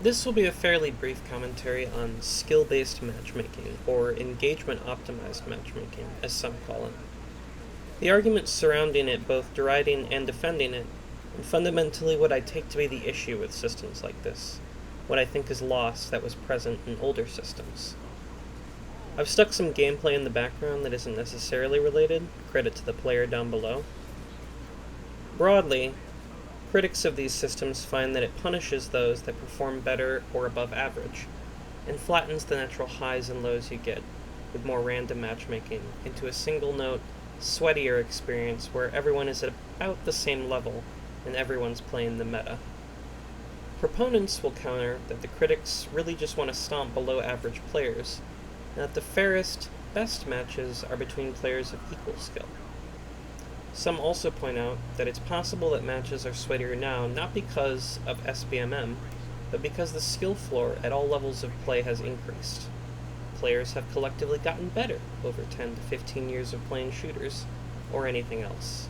This will be a fairly brief commentary on skill-based matchmaking, or engagement-optimized matchmaking, as some call it. The arguments surrounding it, both deriding and defending it, and fundamentally what I take to be the issue with systems like this, what I think is lost that was present in older systems. I've stuck some gameplay in the background that isn't necessarily related, credit to the player down below. Broadly, critics of these systems find that it punishes those that perform better or above average, and flattens the natural highs and lows you get with more random matchmaking into a single note, sweatier experience where everyone is at about the same level and everyone's playing the meta. Proponents will counter that the critics really just want to stomp below average players, and that the fairest, best matches are between players of equal skill. Some also point out that it's possible that matches are sweatier now not because of SBMM, but because the skill floor at all levels of play has increased. Players have collectively gotten better over 10 to 15 years of playing shooters, or anything else.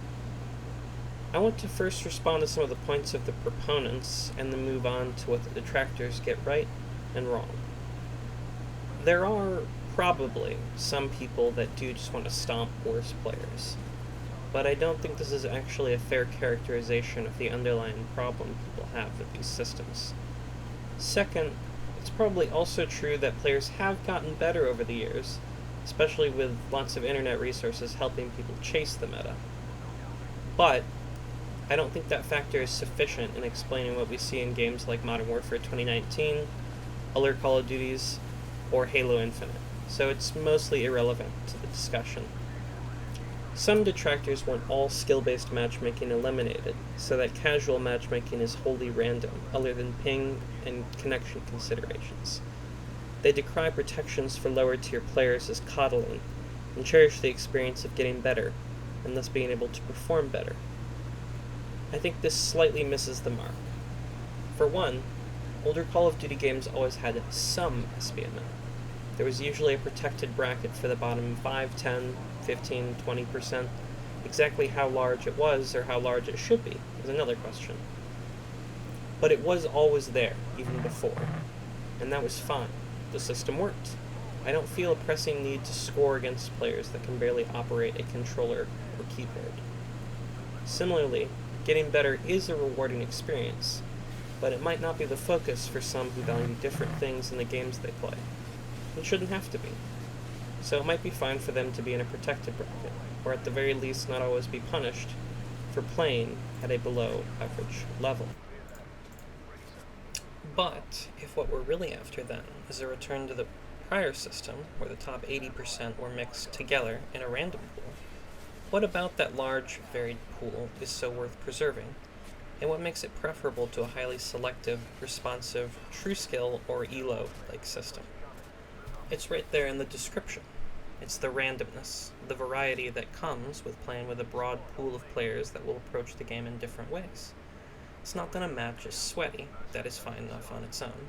I want to first respond to some of the points of the proponents, and then move on to what the detractors get right and wrong. There are probably some people that do just want to stomp worse players, but I don't think this is actually a fair characterization of the underlying problem people have with these systems. Second, it's probably also true that players have gotten better over the years, especially with lots of internet resources helping people chase the meta. But I don't think that factor is sufficient in explaining what we see in games like Modern Warfare 2019, other Call of Duties, or Halo Infinite, so it's mostly irrelevant to the discussion. Some detractors want all skill-based matchmaking eliminated, so that casual matchmaking is wholly random, other than ping and connection considerations. They decry protections for lower-tier players as coddling, and cherish the experience of getting better, and thus being able to perform better. I think this slightly misses the mark. For one, older Call of Duty games always had some SBMM. There was usually a protected bracket for the bottom 5, 10, 15, 20%. Exactly how large it was, or how large it should be, is another question. But it was always there, even before. And that was fine. The system worked. I don't feel a pressing need to score against players that can barely operate a controller or keyboard. Similarly, getting better is a rewarding experience, but it might not be the focus for some who value different things in the games they play. It shouldn't have to be. So it might be fine for them to be in a protected bracket, or at the very least not always be punished for playing at a below average level. But if what we're really after then is a return to the prior system, where the top 80% were mixed together in a random pool, what about that large, varied pool is so worth preserving, and what makes it preferable to a highly selective, responsive, true skill or ELO-like system? It's right there in the description. It's the randomness, the variety that comes with playing with a broad pool of players that will approach the game in different ways. It's not that a match is sweaty, that is fine enough on its own,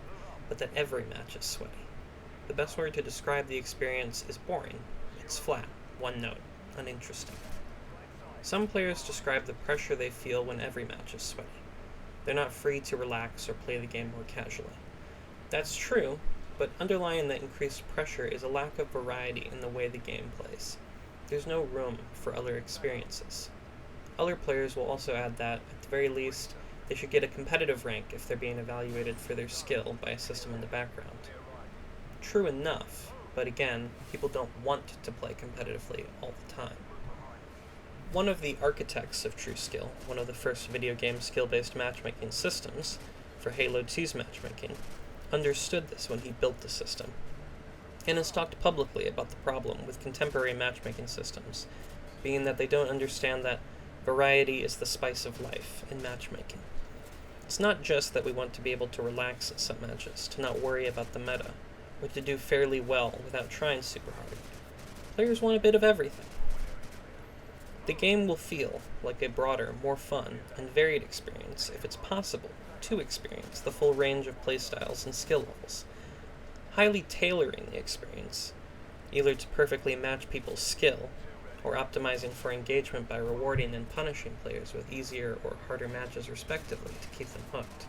but that every match is sweaty. The best word to describe the experience is boring. It's flat, one note, uninteresting. Some players describe the pressure they feel when every match is sweaty. They're not free to relax or play the game more casually. That's true, but underlying that increased pressure is a lack of variety in the way the game plays. There's no room for other experiences. Other players will also add that, at the very least, they should get a competitive rank if they're being evaluated for their skill by a system in the background. True enough, but again, people don't want to play competitively all the time. One of the architects of True Skill, one of the first video game skill-based matchmaking systems, for Halo 2's matchmaking, understood this when he built the system, and has talked publicly about the problem with contemporary matchmaking systems, being that they don't understand that variety is the spice of life in matchmaking. It's not just that we want to be able to relax at some matches, to not worry about the meta, or to do fairly well without trying super hard. Players want a bit of everything. The game will feel like a broader, more fun, and varied experience if it's possible to experience the full range of playstyles and skill levels, highly tailoring the experience, either to perfectly match people's skill, or optimizing for engagement by rewarding and punishing players with easier or harder matches respectively to keep them hooked.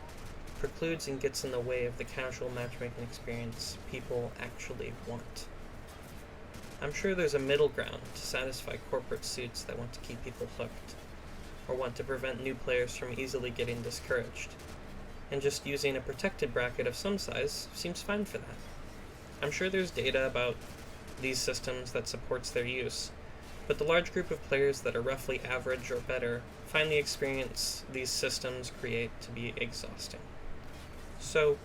precludes and gets in the way of the casual matchmaking experience people actually want. I'm sure there's a middle ground to satisfy corporate suits that want to keep people hooked, or want to prevent new players from easily getting discouraged, and just using a protected bracket of some size seems fine for that. I'm sure there's data about these systems that supports their use, but the large group of players that are roughly average or better find the experience these systems create to be exhausting. So,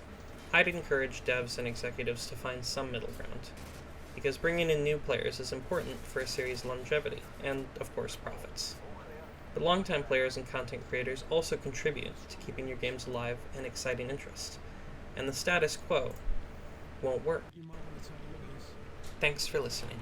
I'd encourage devs and executives to find some middle ground, because bringing in new players is important for a series' longevity, and, of course, profits. But longtime players and content creators also contribute to keeping your games alive and exciting interest, and the status quo won't work. Thanks for listening.